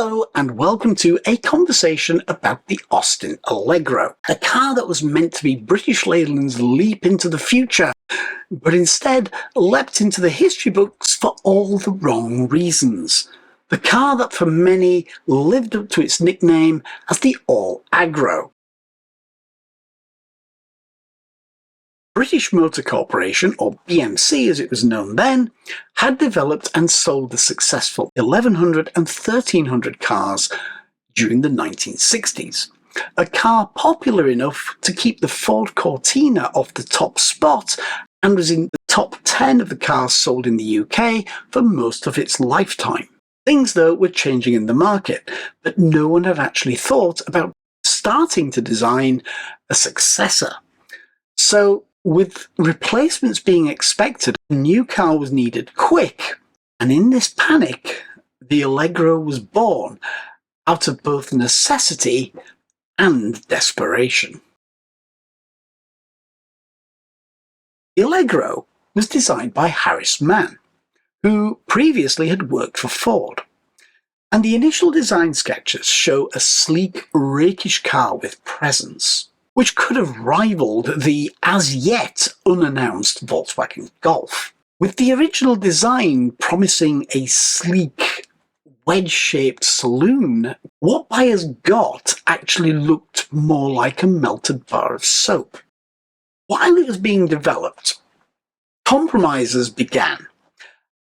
Hello and welcome to a conversation about the Austin Allegro, a car that was meant to be British Leyland's leap into the future, but instead leapt into the history books for all the wrong reasons. The car that for many lived up to its nickname as the All Agro. British Motor Corporation, or BMC as it was known then, had developed and sold the successful 1100 and 1300 cars during the 1960s. A car popular enough to keep the Ford Cortina off the top spot and was in the top 10 of the cars sold in the UK for most of its lifetime. Things, though, were changing in the market, but no one had actually thought about starting to design a successor. So, with replacements being expected, a new car was needed quick, and in this panic, the Allegro was born out of both necessity and desperation. The Allegro was designed by Harris Mann, who previously had worked for Ford, and the initial design sketches show a sleek, rakish car with presence, which could have rivaled the as-yet unannounced Volkswagen Golf. With the original design promising a sleek, wedge-shaped saloon, what buyers got actually looked more like a melted bar of soap. While it was being developed, compromises began,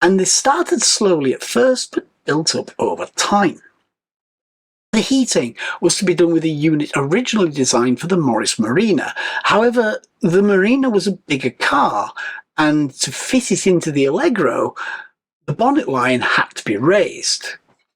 and they started slowly at first but built up over time. The heating was to be done with a unit originally designed for the Morris Marina. However, the Marina was a bigger car, and to fit it into the Allegro, the bonnet line had to be raised,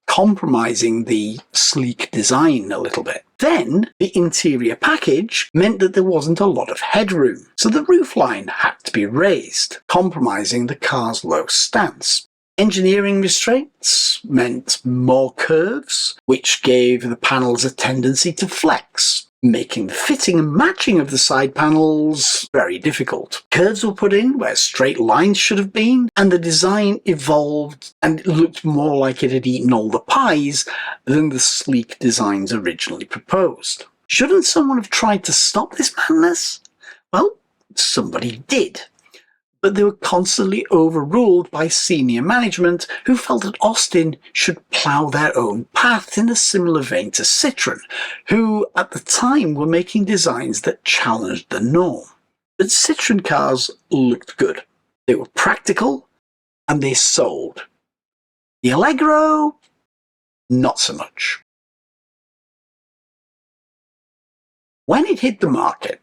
compromising the sleek design a little bit. Then, the interior package meant that there wasn't a lot of headroom, so the roofline had to be raised, compromising the car's low stance. Engineering restraints meant more curves, which gave the panels a tendency to flex, making the fitting and matching of the side panels very difficult. Curves were put in where straight lines should have been, and the design evolved and it looked more like it had eaten all the pies than the sleek designs originally proposed. Shouldn't someone have tried to stop this madness? Well, somebody did. But they were constantly overruled by senior management who felt that Austin should plough their own path in a similar vein to Citroën, who at the time were making designs that challenged the norm. But Citroën cars looked good. They were practical and they sold. The Allegro, not so much. When it hit the market,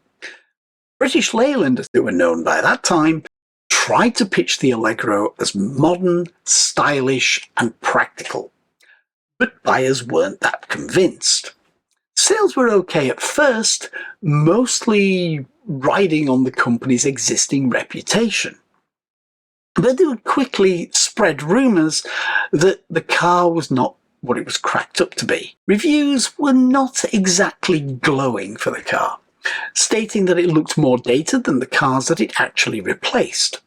British Leyland, as they were known by that time, tried to pitch the Allegro as modern, stylish and practical, but buyers weren't that convinced. Sales were okay at first, mostly riding on the company's existing reputation. But they would quickly spread rumours that the car was not what it was cracked up to be. Reviews were not exactly glowing for the car, stating that it looked more dated than the cars that it actually replaced.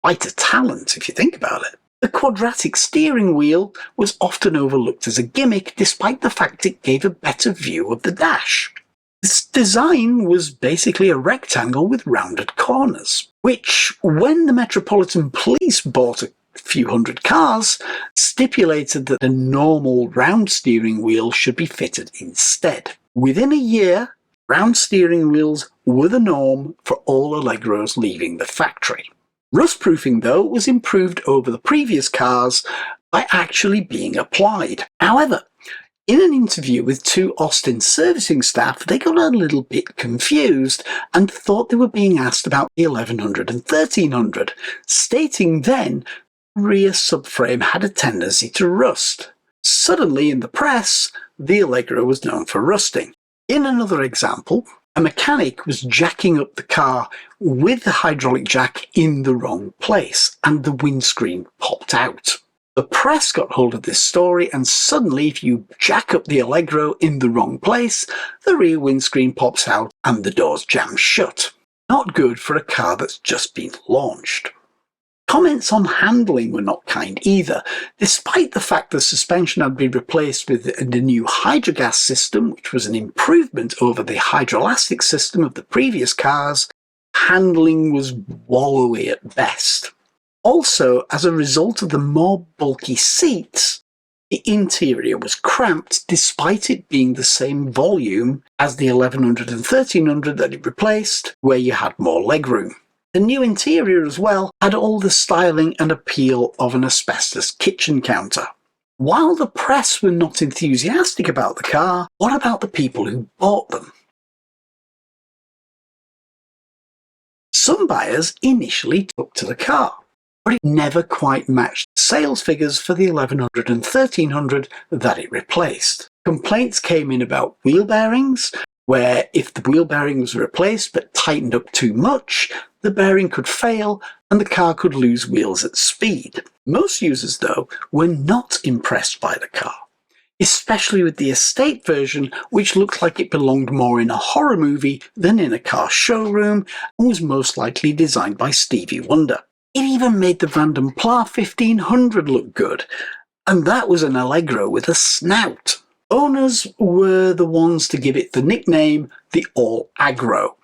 Quite a talent, if you think about it. The quadratic steering wheel was often overlooked as a gimmick, despite the fact it gave a better view of the dash. Its design was basically a rectangle with rounded corners, which, when the Metropolitan Police bought a few hundred cars, stipulated that a normal round steering wheel should be fitted instead. Within a year, round steering wheels were the norm for all Allegros leaving the factory. Rust-proofing, though, was improved over the previous cars by actually being applied. However, in an interview with two Austin servicing staff, they got a little bit confused and thought they were being asked about the 1100 and 1300, stating then the rear subframe had a tendency to rust. Suddenly, in the press, the Allegro was known for rusting. In another example, a mechanic was jacking up the car with the hydraulic jack in the wrong place, and the windscreen popped out. The press got hold of this story, and suddenly if you jack up the Allegro in the wrong place, the rear windscreen pops out and the doors jam shut. Not good for a car that's just been launched. Comments on handling were not kind either. Despite the fact the suspension had been replaced with the new hydrogas system, which was an improvement over the hydroelastic system of the previous cars, handling was wallowy at best. Also, as a result of the more bulky seats, the interior was cramped despite it being the same volume as the 1100 and 1300 that it replaced, where you had more legroom. The new interior as well had all the styling and appeal of an asbestos kitchen counter. While the press were not enthusiastic about the car, what about the people who bought them? Some buyers initially took to the car, but it never quite matched the sales figures for the 1100 and 1300 that it replaced. Complaints came in about wheel bearings, where if the wheel bearing was replaced but tightened up too much, the bearing could fail and the car could lose wheels at speed. Most users, though, were not impressed by the car, especially with the estate version, which looked like it belonged more in a horror movie than in a car showroom and was most likely designed by Stevie Wonder. It even made the Vanden Plas 1500 look good, and that was an Allegro with a snout. Owners were the ones to give it the nickname the All Aggro,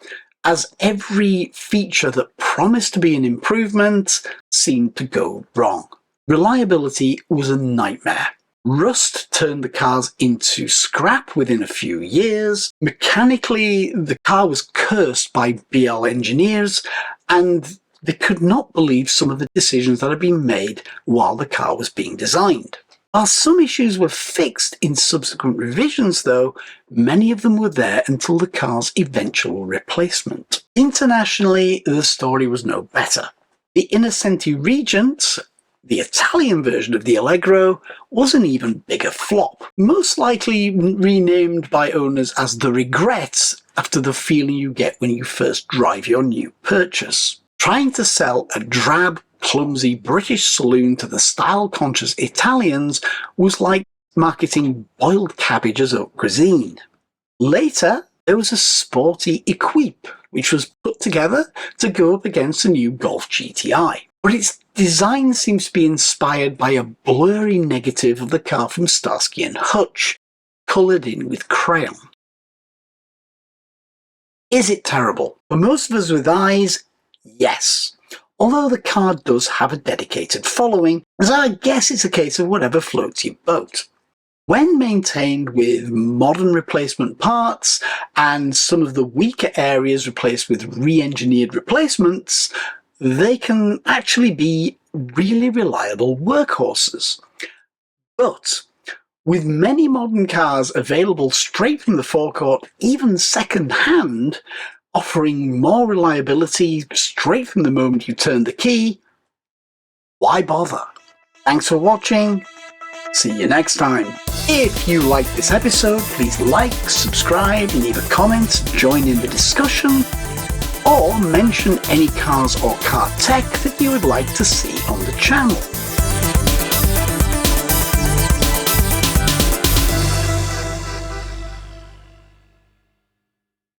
as every feature that promised to be an improvement seemed to go wrong. Reliability was a nightmare. Rust turned the cars into scrap within a few years. Mechanically, the car was cursed by BL engineers, and they could not believe some of the decisions that had been made while the car was being designed. While some issues were fixed in subsequent revisions, though, many of them were there until the car's eventual replacement. Internationally, the story was no better. The Innocenti Regent, the Italian version of the Allegro, was an even bigger flop, most likely renamed by owners as the Regret after the feeling you get when you first drive your new purchase. Trying to sell a drab, clumsy British saloon to the style-conscious Italians was like marketing boiled cabbage as haute cuisine. Later, there was a sporty Equipe, which was put together to go up against the new Golf GTI. But its design seems to be inspired by a blurry negative of the car from Starsky and Hutch, coloured in with crayon. Is it terrible? For most of us with eyes, yes. Although the car does have a dedicated following, so I guess it's a case of whatever floats your boat. When maintained with modern replacement parts and some of the weaker areas replaced with re-engineered replacements, they can actually be really reliable workhorses. But with many modern cars available straight from the forecourt, even second-hand, offering more reliability straight from the moment you turn the key, why bother? Thanks for watching. See you next time. If you liked this episode, please like, subscribe, leave a comment, join in the discussion, or mention any cars or car tech that you would like to see on the channel.